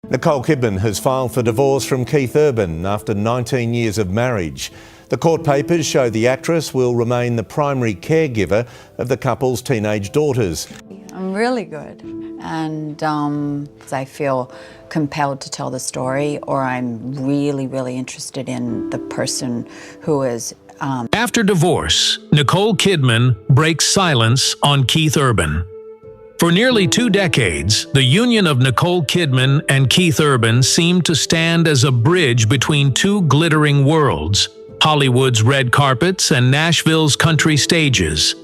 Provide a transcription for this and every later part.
Nicole Kidman has filed for divorce from Keith Urban after 19 years of marriage. The court papers show the actress will remain the primary caregiver of the couple's teenage daughters. I'm really good, and I feel compelled to tell the story, or I'm really interested in the person who is. After divorce, Nicole Kidman breaks silence on Keith Urban. For nearly 2 decades, the union of Nicole Kidman and Keith Urban seemed to stand as a bridge between two glittering worlds, Hollywood's red carpets and Nashville's country stages.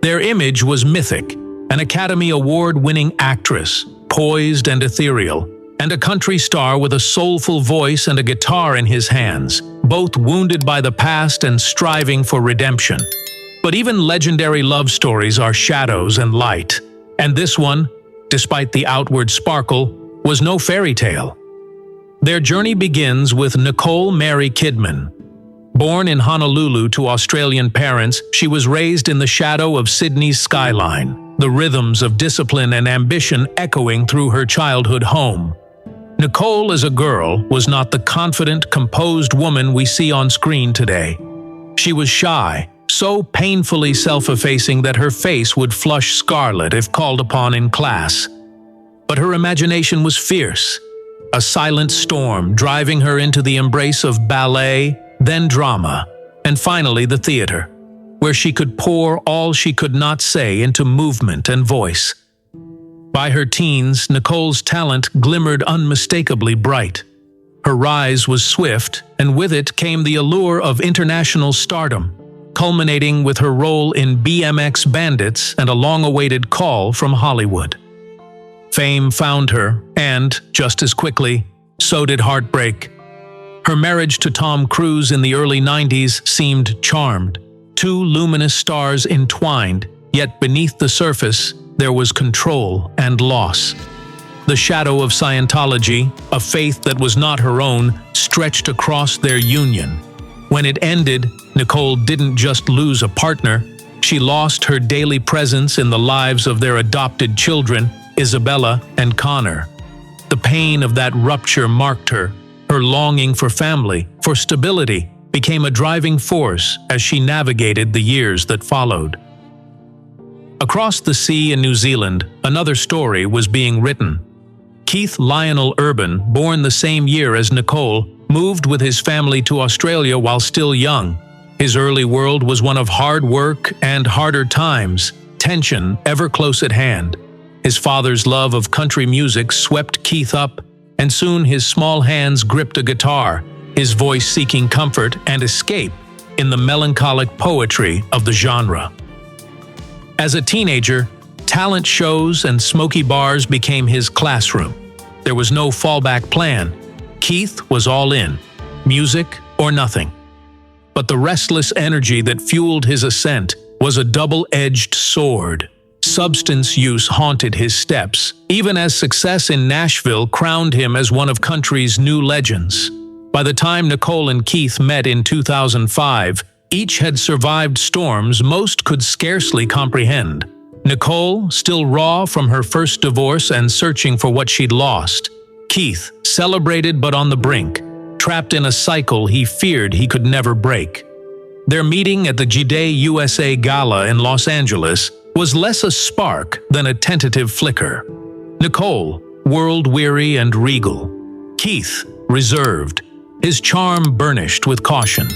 Their image was mythic, an Academy Award-winning actress, poised and ethereal, and a country star with a soulful voice and a guitar in his hands, both wounded by the past and striving for redemption. But even legendary love stories are shadows and light. And this one, despite the outward sparkle, was no fairy tale. Their journey begins with Nicole Mary Kidman. Born in Honolulu to Australian parents, she was raised in the shadow of Sydney's skyline, the rhythms of discipline and ambition echoing through her childhood home. Nicole, as a girl, was not the confident, composed woman we see on screen today. She was shy, so painfully self-effacing that her face would flush scarlet if called upon in class. But her imagination was fierce, a silent storm driving her into the embrace of ballet, then drama, and finally the theater, where she could pour all she could not say into movement and voice. By her teens, Nicole's talent glimmered unmistakably bright. Her rise was swift, and with it came the allure of international stardom, culminating with her role in BMX Bandits and a long-awaited call from Hollywood. Fame found her, and, just as quickly, so did heartbreak. Her marriage to Tom Cruise in the early 90s seemed charmed. Two luminous stars entwined, yet beneath the surface, there was control and loss. The shadow of Scientology, a faith that was not her own, stretched across their union. When it ended, Nicole didn't just lose a partner, she lost her daily presence in the lives of their adopted children, Isabella and Connor. The pain of that rupture marked her. Her longing for family, for stability, became a driving force as she navigated the years that followed. Across the sea in New Zealand, another story was being written. Keith Lionel Urban, born the same year as Nicole, moved with his family to Australia while still young. His early world was one of hard work and harder times, tension ever close at hand. His father's love of country music swept Keith up, and soon his small hands gripped a guitar, his voice seeking comfort and escape in the melancholic poetry of the genre. As a teenager, talent shows and smoky bars became his classroom. There was no fallback plan. Keith was all in, music or nothing. But the restless energy that fueled his ascent was a double-edged sword. Substance use haunted his steps, even as success in Nashville crowned him as one of country's new legends. By the time Nicole and Keith met in 2005, each had survived storms most could scarcely comprehend. Nicole, still raw from her first divorce and searching for what she'd lost. Keith, celebrated but on the brink, trapped in a cycle he feared he could never break. Their meeting at the G'day USA Gala in Los Angeles was less a spark than a tentative flicker. Nicole, world-weary and regal. Keith, reserved, his charm burnished with caution.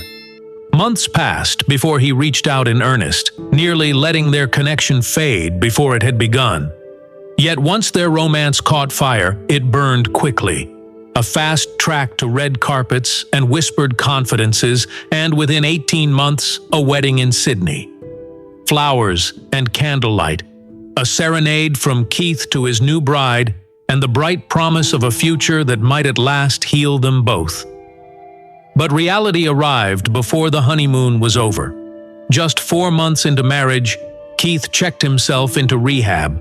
Months passed before he reached out in earnest, nearly letting their connection fade before it had begun. Yet once their romance caught fire, it burned quickly. A fast track to red carpets and whispered confidences, and within 18 months, a wedding in Sydney. Flowers and candlelight, a serenade from Keith to his new bride, and the bright promise of a future that might at last heal them both. But reality arrived before the honeymoon was over. Just 4 months into marriage, Keith checked himself into rehab.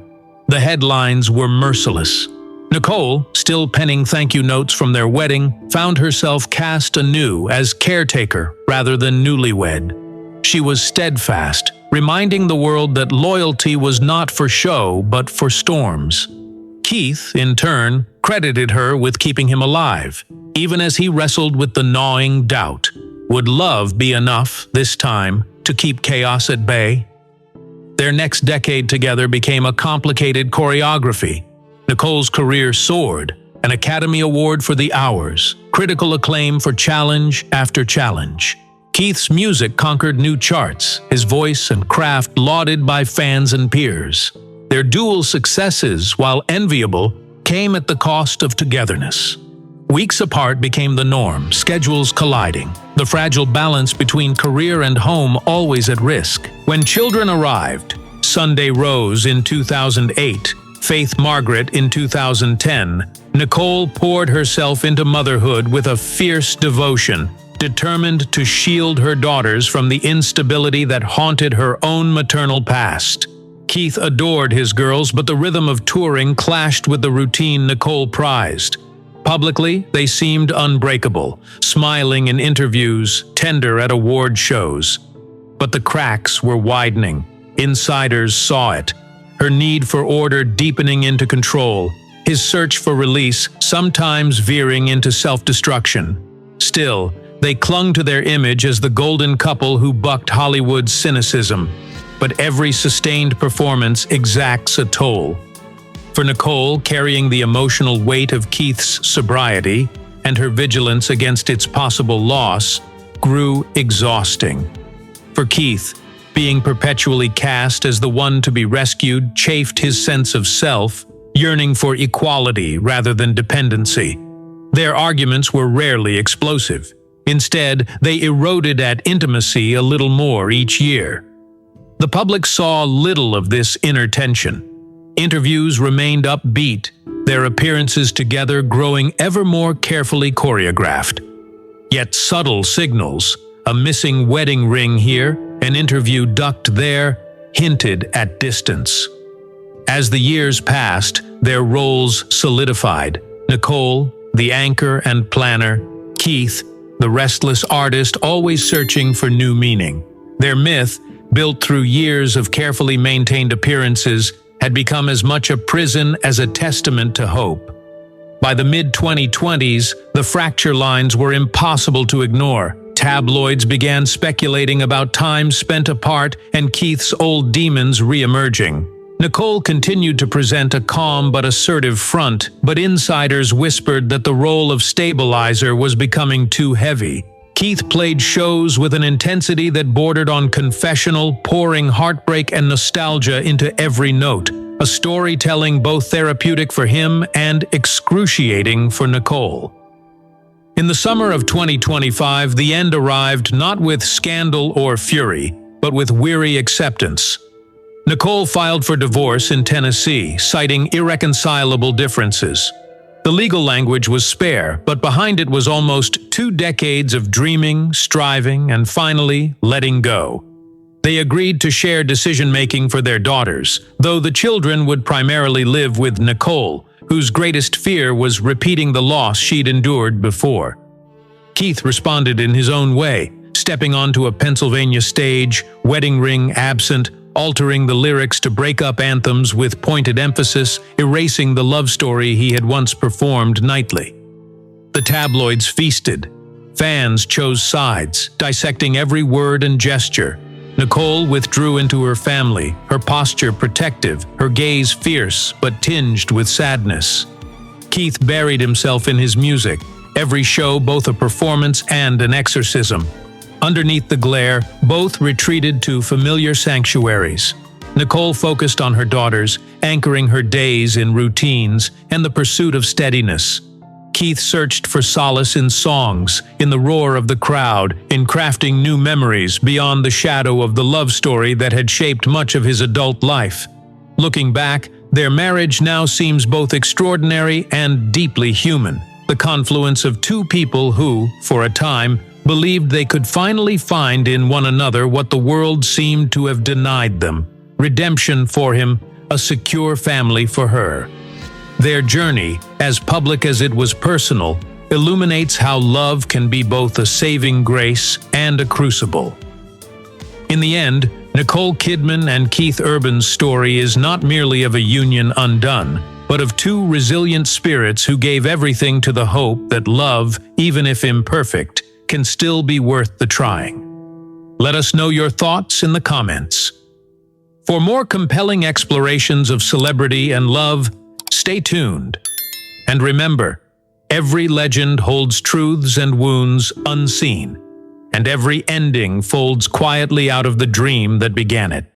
The headlines were merciless. Nicole, still penning thank you notes from their wedding, found herself cast anew as caretaker rather than newlywed. She was steadfast, reminding the world that loyalty was not for show but for storms. Keith, in turn, credited her with keeping him alive, even as he wrestled with the gnawing doubt. Would love be enough, this time, to keep chaos at bay? Their next decade together became a complicated choreography. Nicole's career soared, an Academy Award for The Hours, critical acclaim for challenge after challenge. Keith's music conquered new charts, his voice and craft lauded by fans and peers. Their dual successes, while enviable, came at the cost of togetherness. Weeks apart became the norm, schedules colliding, the fragile balance between career and home always at risk. When children arrived, Sunday Rose in 2008, Faith Margaret in 2010, Nicole poured herself into motherhood with a fierce devotion, determined to shield her daughters from the instability that haunted her own maternal past. Keith adored his girls, but the rhythm of touring clashed with the routine Nicole prized. Publicly, they seemed unbreakable, smiling in interviews, tender at award shows. But the cracks were widening. Insiders saw it. Her need for order deepening into control, his search for release sometimes veering into self-destruction. Still, they clung to their image as the golden couple who bucked Hollywood's cynicism. But every sustained performance exacts a toll. For Nicole, carrying the emotional weight of Keith's sobriety and her vigilance against its possible loss grew exhausting. For Keith, being perpetually cast as the one to be rescued chafed his sense of self, yearning for equality rather than dependency. Their arguments were rarely explosive. Instead, they eroded at intimacy a little more each year. The public saw little of this inner tension. Interviews remained upbeat, their appearances together growing ever more carefully choreographed. Yet subtle signals, a missing wedding ring here, an interview ducked there, hinted at distance. As the years passed, their roles solidified. Nicole, the anchor and planner, Keith, the restless artist always searching for new meaning. Their myth, built through years of carefully maintained appearances, had become as much a prison as a testament to hope. By the mid-2020s, the fracture lines were impossible to ignore. Tabloids began speculating about time spent apart and Keith's old demons re-emerging. Nicole continued to present a calm but assertive front, but insiders whispered that the role of stabilizer was becoming too heavy. Keith played shows with an intensity that bordered on confessional, pouring heartbreak and nostalgia into every note, a storytelling both therapeutic for him and excruciating for Nicole. In the summer of 2025, the end arrived not with scandal or fury, but with weary acceptance. Nicole filed for divorce in Tennessee, citing irreconcilable differences. The legal language was spare, but behind it was almost 2 decades of dreaming, striving, and finally letting go. They agreed to share decision-making for their daughters, though the children would primarily live with Nicole, whose greatest fear was repeating the loss she'd endured before. Keith responded in his own way, stepping onto a Pennsylvania stage, wedding ring absent, altering the lyrics to breakup anthems with pointed emphasis, erasing the love story he had once performed nightly. The tabloids feasted. Fans chose sides, dissecting every word and gesture. Nicole withdrew into her family, her posture protective, her gaze fierce but tinged with sadness. Keith buried himself in his music, every show both a performance and an exorcism. Underneath the glare, both retreated to familiar sanctuaries. Nicole focused on her daughters, anchoring her days in routines and the pursuit of steadiness. Keith searched for solace in songs, in the roar of the crowd, in crafting new memories beyond the shadow of the love story that had shaped much of his adult life. Looking back, their marriage now seems both extraordinary and deeply human, the confluence of two people who, for a time, believed they could finally find in one another what the world seemed to have denied them: redemption for him, a secure family for her. Their journey, as public as it was personal, illuminates how love can be both a saving grace and a crucible. In the end, Nicole Kidman and Keith Urban's story is not merely of a union undone. but of two resilient spirits who gave everything to the hope that love, even if imperfect, can still be worth the trying. Let us know your thoughts in the comments. For more compelling explorations of celebrity and love, stay tuned. And remember, every legend holds truths and wounds unseen, and every ending folds quietly out of the dream that began it.